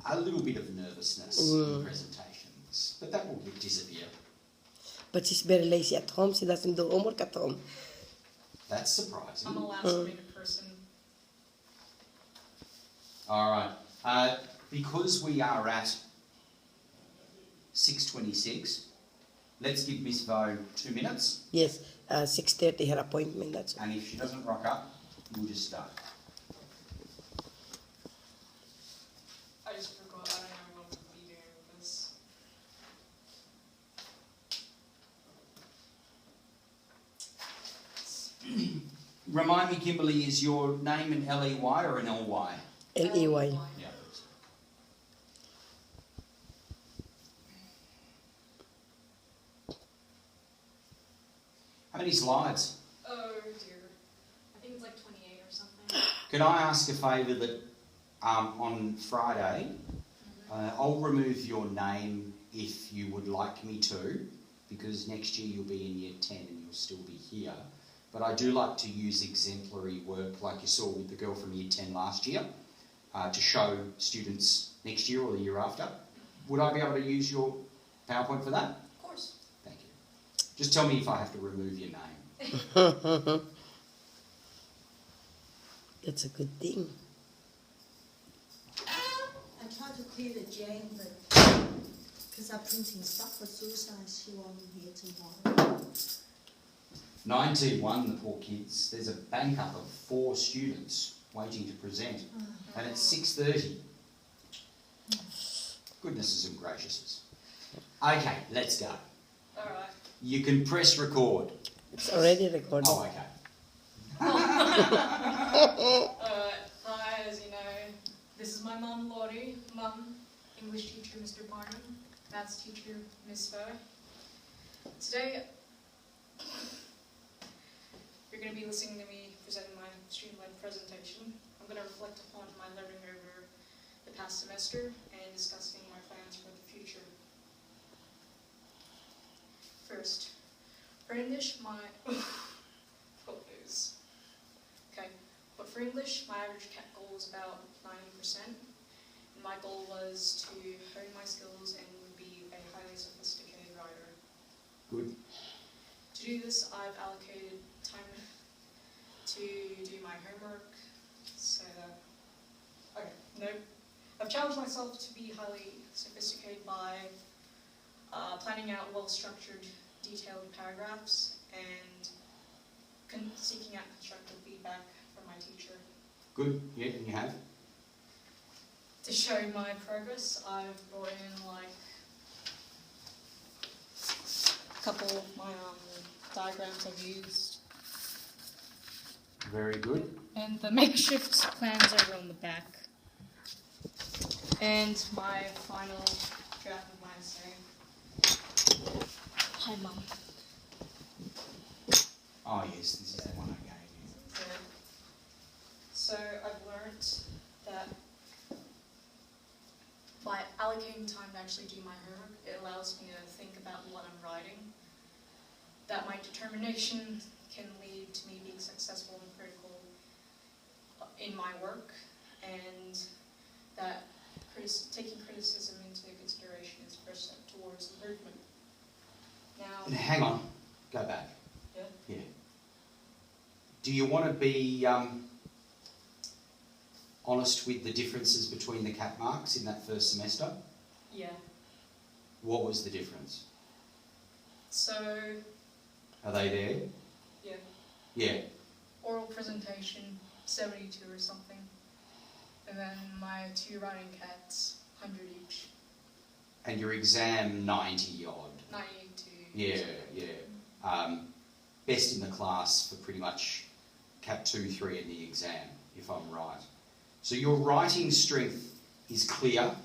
a little bit of nervousness in presentations, but that will disappear. But she's very lazy at home. She doesn't do homework at home. That's surprising. I'm a last-minute person. All right. Because we are at 6:26, let's give Miss Vo 2 minutes. Yes, 6:30 her appointment. That's And if she doesn't rock up, we'll just start. I just forgot. I don't know what to be doing with this. Remind me, Kimberley, is your name an L-E-Y or an L-Y? L-E-Y. Yeah. How many slides? Oh dear. I think it's like 28 or something. Can I ask a favour that on Friday, I'll remove your name if you would like me to, because next year you'll be in year 10 and you'll still be here. But I do like to use exemplary work like you saw with the girl from year 10 last year to show students next year or the year after. Would I be able to use your PowerPoint for that? Of course. Thank you. Just tell me if I have to remove your name. That's a good thing. I tried to clear the jam, but because I'm printing stuff for Susan, she won't be here tomorrow. 19-1, the poor kids. There's a bank up of 4 students waiting to present, and it's 6:30. Goodnesses and graciousness. Okay, let's go. Alright. You can press record. It's already recorded. Oh, okay. Hi, as you know, this is my mum, Lottie. Mum, English teacher, Mr. Barnum. Maths teacher, Miss Vo. Today, you're going to be listening to me present my streamlined presentation. I'm going to reflect upon my learning over the past semester and discussing my plans for the future. First, for English, my... Okay, but for English, my average CAT goal was about 90%. And my goal was to hone my skills and be a highly sophisticated writer. Good. To do this, I've allocated time to do my homework, so okay, nope. I've challenged myself to be highly sophisticated by planning out well-structured, detailed paragraphs and seeking out constructive feedback from my teacher. Good, yeah, and you have? To show my progress, I've brought in like a couple of my diagrams I've used. Very good. And the makeshift plans over on the back. And my final draft of my essay. Hi, Mum. Oh yes, this is the one I gave you. Yeah. So I've learnt that by allocating time to actually do my homework, it allows me to think about what I'm writing. That my determination can lead to me being successful and critical in my work, and that taking criticism into consideration is the first step towards improvement. Now, Hang on, go back. Yeah? Yeah. Do you want to be honest with the differences between the CAT marks in that first semester? Yeah. What was the difference? So, Are they there? yeah. Yeah. Oral presentation, 72 or something. And then my 2 writing cats, 100 each. And your exam 90 odd. 92. Yeah, yeah. Best in the class for pretty much CAT 2, 3 in the exam, if I'm right. So your writing strength is clear.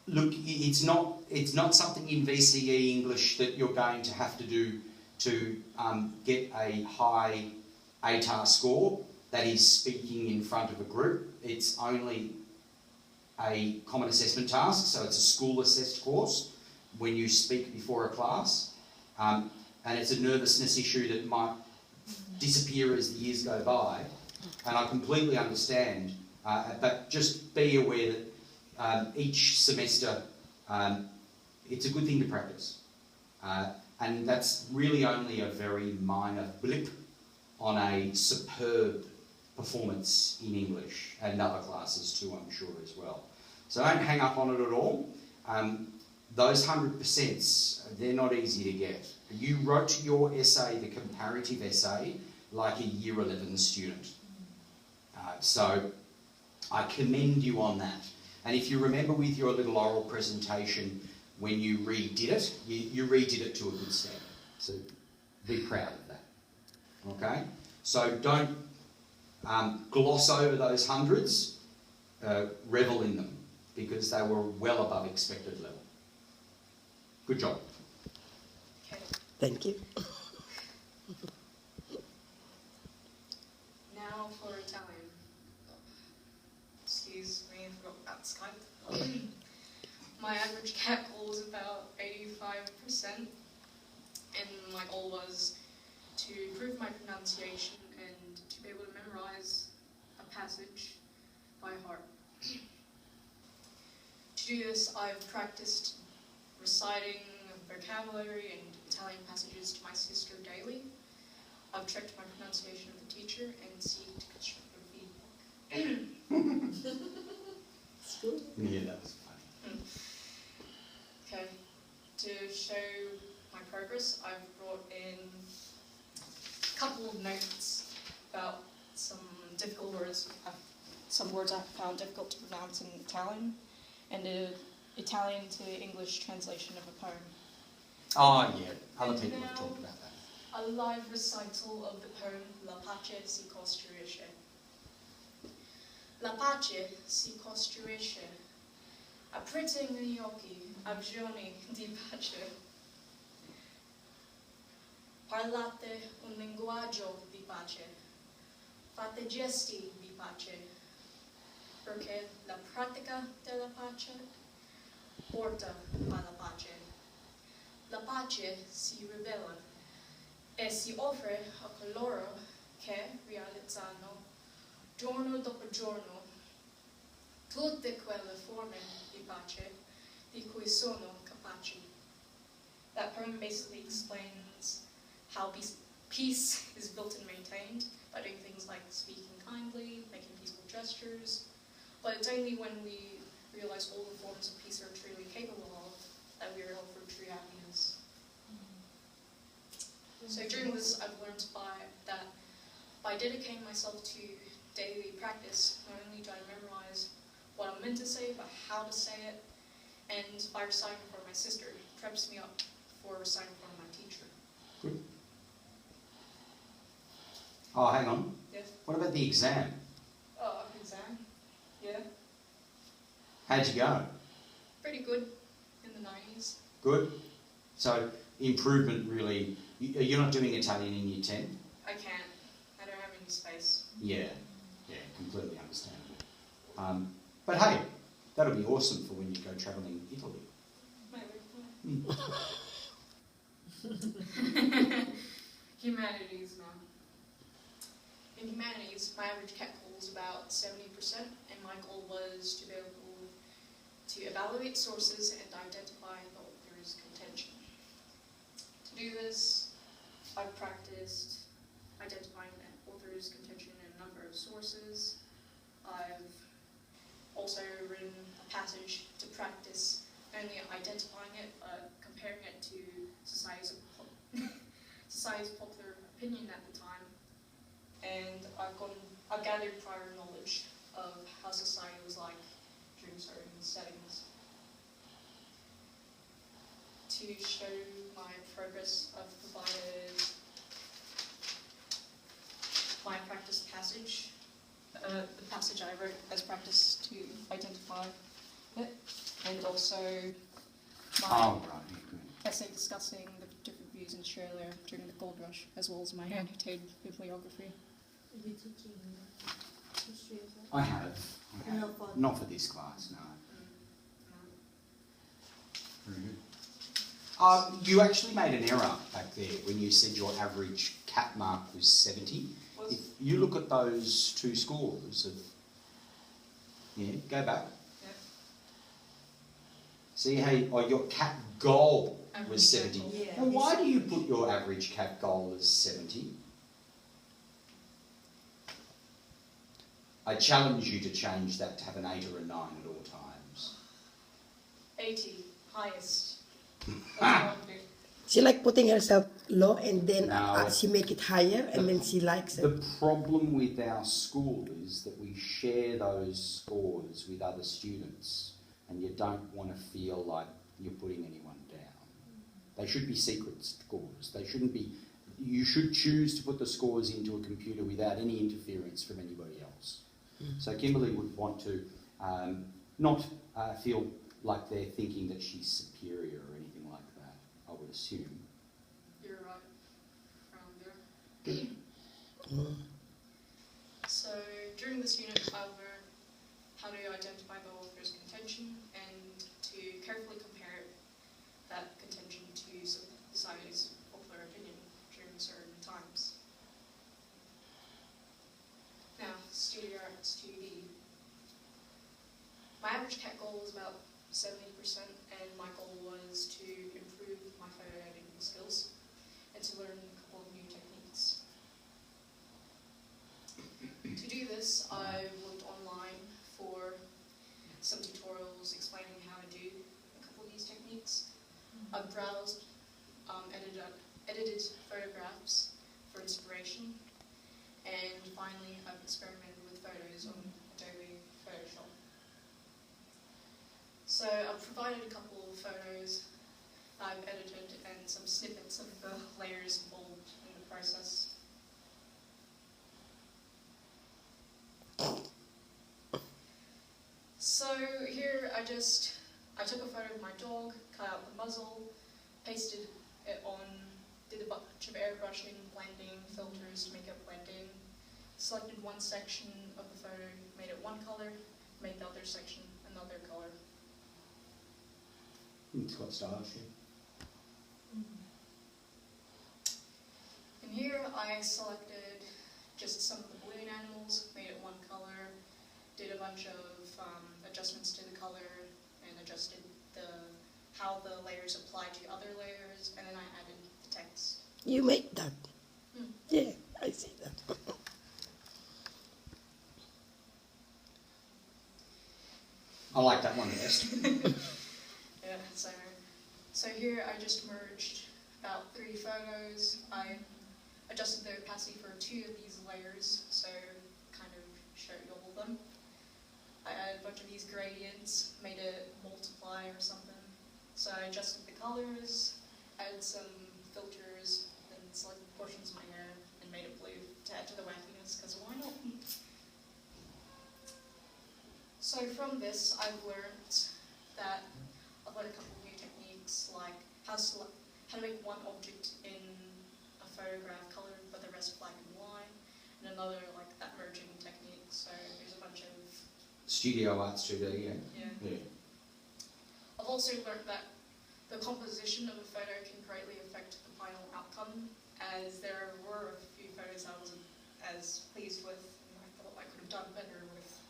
Look, it's not something in VCE English that you're going to have to do to get a high ATAR score, that is speaking in front of a group. It's only a common assessment task, so it's a school assessed course when you speak before a class. And it's a nervousness issue that might disappear as the years go by. And I completely understand, but just be aware that each semester, it's a good thing to practice. And that's really only a very minor blip on a superb performance in English and other classes too, I'm sure, as well. So don't hang up on it at all. Those 100%, they're not easy to get. You wrote your essay, the comparative essay, like a Year 11 student. So I commend you on that. And if you remember with your little oral presentation, when you redid it, you redid it to a good standard. So be proud of that. Okay? So don't gloss over those hundreds, revel in them, because they were well above expected level. Good job. Okay. Thank you. Now for Italian. Excuse me, I forgot about Skype. My average cat call was about 85%, and my goal was to improve my pronunciation and to be able to memorize a passage by heart. To do this, I've practiced reciting vocabulary and Italian passages to my sister daily. I've checked my pronunciation with the teacher and seeked constructive feedback. It's good. Yeah, that was funny. Okay, to show my progress, I've brought in a couple of notes about some difficult words. Some words I found difficult to pronounce in Italian, and an Italian to English translation of a poem. Oh, yeah. Other And people have now, talked about that. a live recital of the poem La pace si costruisce. La pace si costruisce. Aprite gli occhi, agioni di pace. Parlate un linguaggio di pace. Fate gesti di pace. Perché la pratica della pace porta alla pace. La pace si rivela e si offre a coloro che realizzano giorno dopo giorno tutte quelle forme di pace di cui sono capaci. That poem basically explains how peace is built and maintained by doing things like speaking kindly, making peaceful gestures, but it's only when we realize all the forms of peace are truly capable of that we are offered true happiness. So during this, I've learned that by dedicating myself to daily practice, not only do I memorize what I'm meant to say, but how to say it, and by reciting for my sister, it preps me up for reciting for my teacher. Good. Oh, hang on. Yes. What about the exam? Exam. Yeah. How'd you go? Pretty good in the 90s. Good. So improvement really. You're not doing Italian in Year 10? I can't. I don't have any space. Yeah. Yeah, completely understandable. But hey, that'll be awesome for when you go travelling Italy. Maybe. Humanities now. In humanities, my average cat call was about 70%, and my goal was to be able to evaluate sources and identify the author's contention. To do this, I've practiced identifying the author's contention in a number of sources. I've also written a passage to practice not only identifying it, but comparing it to society's popular opinion at the time. And I've gathered prior knowledge of how society was like during certain settings. To show my progress, I've provided my practice passage, the passage I wrote as practice to identify it, and also my essay discussing the different views in Australia during the gold rush, as well as my annotated bibliography. Are you teaching history as well? I have. No, for- Not for this class, no. Very good. You actually made an error back there when you said your average CAT mark was 70. If you look at those two scores of... Yeah, go back. Yeah. See how your CAP goal Average was CAP 70. goal. Yeah. Now, why do you put your average CAP goal as 70? I challenge you to change that to have an 8 or a 9 at all times. 80, highest. That's what I would do. She like putting herself low and then No. she make it higher and then she likes it. The problem with our school is that we share those scores with other students, and you don't want to feel like you're putting anyone down. They should be secret scores. They shouldn't be. You should choose to put the scores into a computer without any interference from anybody else. So Kimberley would want to not feel like they're thinking that she's superior or anything like that, I would assume. You're right. Around there. So during this unit, I learned how to identify the author's contention and to carefully compare that contention to society's popular opinion during certain times. Now, studio arts 2D. My average CAT goal was about 70%, and my goal was to improve my photo editing skills and to learn a couple of new techniques. To do this, I looked online for some tutorials explaining how to do a couple of these techniques. I browsed, edited photographs for inspiration, and finally I've experimented with photos on Adobe Photoshop. So I've provided a couple of photos I've edited and some snippets of the layers involved in the process. So here I took a photo of my dog, cut out the muzzle, pasted it on, did a bunch of airbrushing, blending, filters to make it blend in, selected one section of the photo, made it one color, made the other section another color. It's quite stylish, yeah. And here I selected just some of the balloon animals, made it one color, did a bunch of adjustments to the color, and adjusted how the layers apply to other layers, and then I added the text. You make that. Yeah, I see that. I like that one the best. Yeah, so here I just merged about 3 photos. I adjusted the opacity for 2 of these layers, so kind of showed all of them. I added a bunch of these gradients, made it multiply or something. So I adjusted the colors, added some filters, and selected portions of my hair, and made it blue to add to the wackiness, because why not? So from this, I've learned a couple of new techniques, like how to make one object in a photograph colored, but the rest black and white, and another like that merging technique. So there's a bunch of Studio Arts 2D, yeah. I've also learned that the composition of a photo can greatly affect the final outcome, as there were a few photos I wasn't as pleased with, and I thought I could have done better with.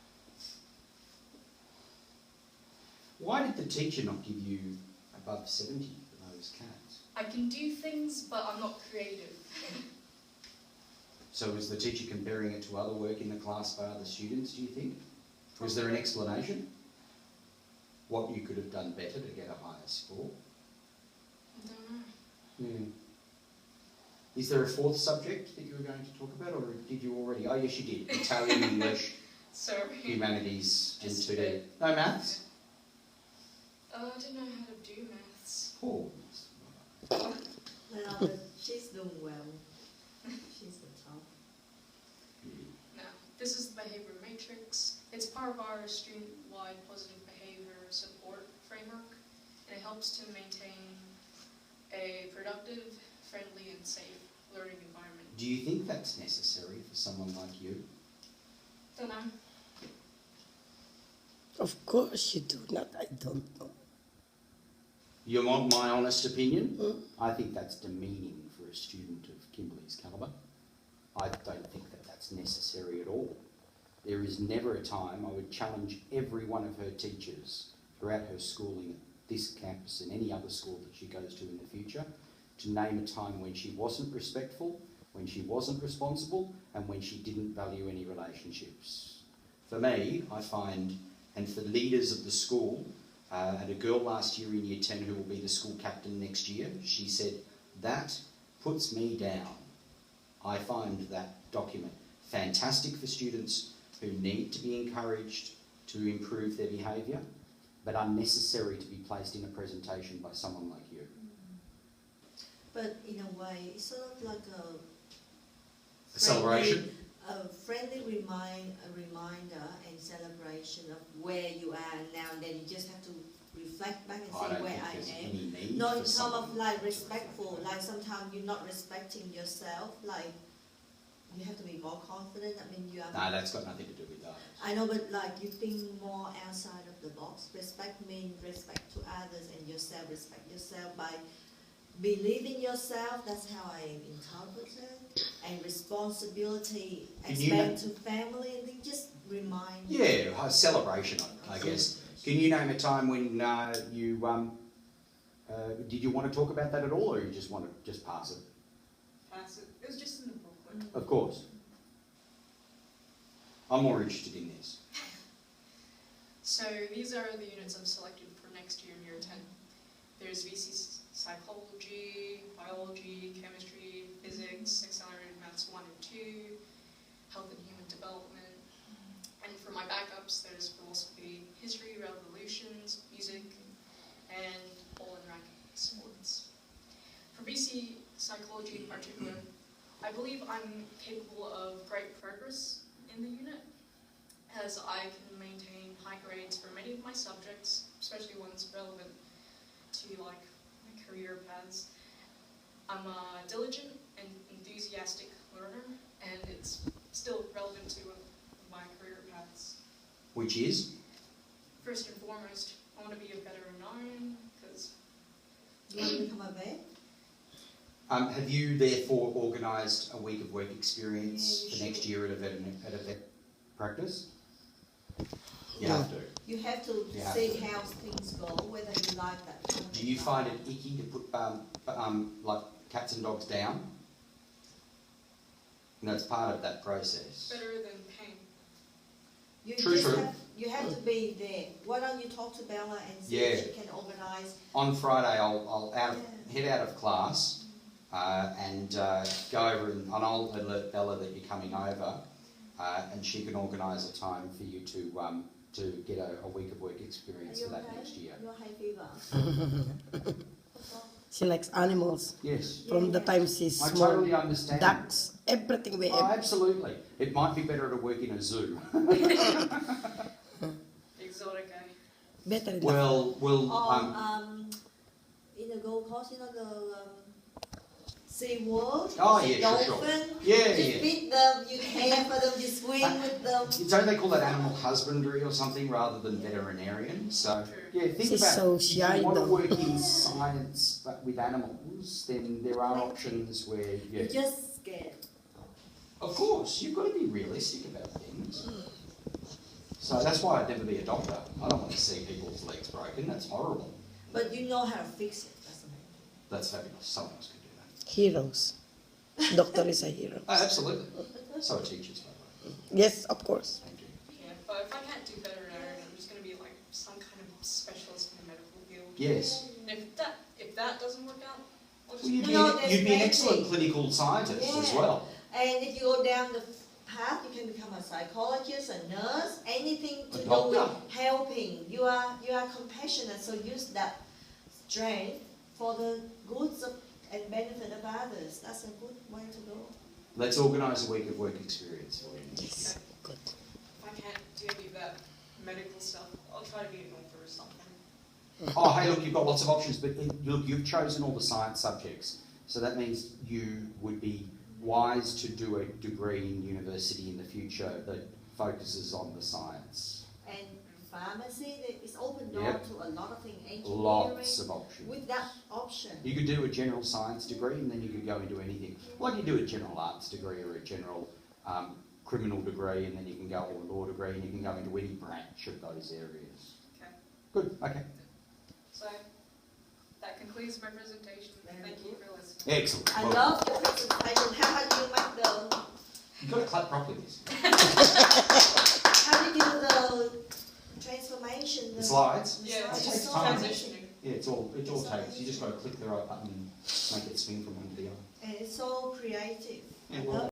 Why did the teacher not give you above 70 for those cats? I can do things, but I'm not creative. So was the teacher comparing it to other work in the class by other students, do you think? Was there an explanation? What you could have done better to get a higher score? I don't know. Yeah. Is there a 4th subject that you were going to talk about, or did you already? Oh, yes, you did. Italian, English, Sorry. humanities, and Just 2D. a bit. No maths? I didn't know how to do maths. Poor. Well, but she's doing well. She's the top. Now, this is the behavior matrix. It's part of our student-wide positive behavior support framework, and it helps to maintain a productive, friendly, and safe learning environment. Do you think that's necessary for someone like you? Don't know. Of course you do. Not, I don't know. You want my honest opinion? I think that's demeaning for a student of Kimberley's calibre. I don't think that that's necessary at all. There is never a time I would challenge every one of her teachers throughout her schooling this campus and any other school that she goes to in the future, to name a time when she wasn't respectful, when she wasn't responsible, and when she didn't value any relationships. For me, I find, and for leaders of the school, and a girl last year in Year 10 who will be the school captain next year, she said, that puts me down. I find that document fantastic for students who need to be encouraged to improve their behaviour, but unnecessary to be placed in a presentation by someone like you. But in a way, it's sort of like A celebration? A friendly reminder and celebration of where you are now, and then you just have to reflect back and see where I am. Not in terms of like respectful, like sometimes you're not respecting yourself, like you have to be more confident. I mean, you are. No, that's got nothing to do with that. I know, but like you think more outside of the box. Respect means respect to others and yourself. Respect yourself by believing yourself. That's how I interpret it. And responsibility, expand to family, and then just remind. Yeah, a celebration, I guess. Can you name a time when you did you want to talk about that at all, or you just want to just pass it? Pass it. It was just in the booklet. Of course. I'm more interested in this. So these are the units I've selected for next year in Year 10. There's VC Psychology, Biology, Chemistry, Physics, Accelerated Maths 1 and 2, Health and Human Development. And for my backups, there's Philosophy, History, Revolutions, Music, and ball and racket sports. For VC Psychology in particular, I believe I'm capable of great progress in the unit, as I can maintain high grades for many of my subjects, especially ones relevant to like my career paths. I'm a diligent and enthusiastic learner, and it's still relevant to my career paths. Which is? First and foremost, I want to be a veterinarian, because... You want to become a vet? Have you therefore organised a week of work experience for next year at a vet practice? You have to. You have to see how things go, whether you like that. Do you find it icky to put like cats and dogs down? You know, it's part of that process. Better than pain. True. You have to be there. Why don't you talk to Bella and see if she can organise? On Friday, I'll head out of class and go over and I'll alert Bella that you're coming over, and she can organise a time for you to get a week of work experience for that next year. You're hay fever. She likes animals. Yes. From the time she's I small. totally understand. Ducks, everything we have. Absolutely. It might be better to work in a zoo. Exotic, eh? Better in Well, in the Gold Coast, you know the Sea World? Oh, the yeah, sure. dolphin. Yeah. Feed them, you care for them, you swim with them. Don't they call that animal husbandry or something rather than veterinarian? So, yeah, think She's about so if shy you want to though. work in science but with animals, then there are options where You're just scared. Of course, you've got to be realistic about things. So that's why I'd never be a doctor. I don't want to see people's legs broken. That's horrible. But you know how to fix it, that's the main thing. That's fabulous. Someone else can do that. Heroes. Doctor is a hero. Oh, absolutely. So are teachers, by the way. Yes, of course. Thank you. Yeah, but if I can't do veterinarian, I'm just going to be like some kind of specialist in the medical field. Yes. And if that doesn't work out, I'll just... Well, you'd be an excellent clinical scientist as well. And if you go down the path, you can become a psychologist, a nurse, anything to A do doctor. with helping. You are compassionate, so use that strength for the goods and benefit of others. That's a good way to go. Let's organise a week of work experience for you. Yes. Good. If I can't do any of that medical stuff, I'll try to be an author or something. Oh, hey, look, you've got lots of options, but look, you've chosen all the science subjects. So that means you would be wise to do a degree in university in the future that focuses on the science. And pharmacy, it's open door Yep. to a lot of things. Engineering, Lots of options. with that option. You could do a general science degree and then you could go into anything. Like you do a general arts degree or a general criminal degree, and then you can go to a law degree and you can go into any branch of those areas. Okay. Good, okay. So that concludes my presentation. Thank you for listening. Excellent. I love the presentation. How do you make the? You've got to clap properly. This. How do you do the transformation? The slides. Yeah, It it's takes just time. transitioning. Yeah, it all takes. You just got to click the right button and make it swing from one to the other. And it's so creative. Yeah, well,